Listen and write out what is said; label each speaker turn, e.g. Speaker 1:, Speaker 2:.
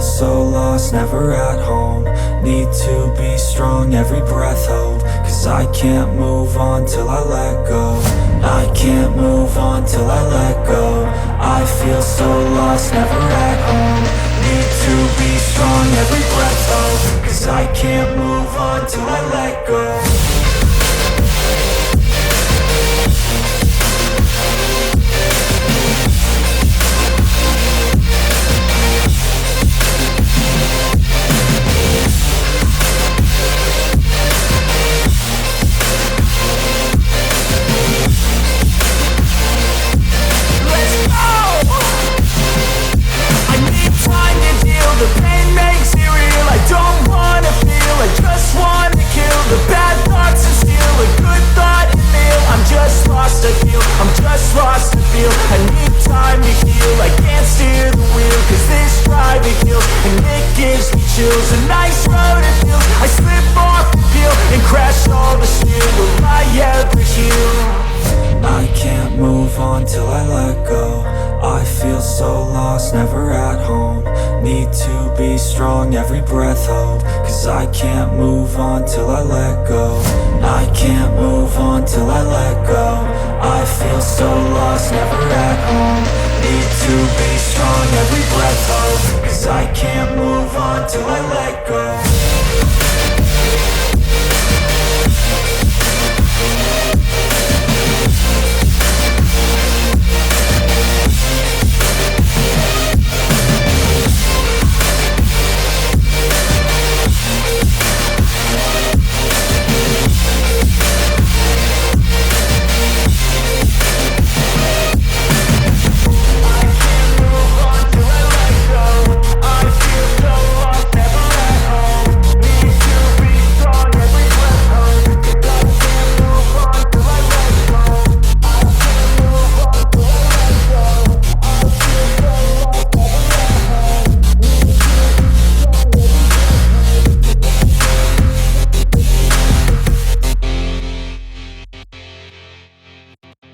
Speaker 1: so lost, never at home. Need to be strong, every breath hold. Cause I can't move on till I let go. I can't move on till I let go. I feel so lost, never at home. Need to be strong, every breath hold. Cause I can't move on till I let go.
Speaker 2: The pain makes it real, I don't wanna feel, I just wanna kill the bad thoughts and steal a good thought and feel. I'm just lost, I feel, I'm just lost, I feel. I need time to heal, I can't steer the wheel. Cause this drive it kills, and it gives me chills. A nice road it feels, I slip off the peel and crash all the steel. Will I ever heal?
Speaker 1: I can't move on till I let go. I feel so lost, never at home. Need to be strong, every breath hold. Cause I can't move on till I let go. I can't move on till I let go. I feel so lost, never at home. Need to be strong, every breath hold.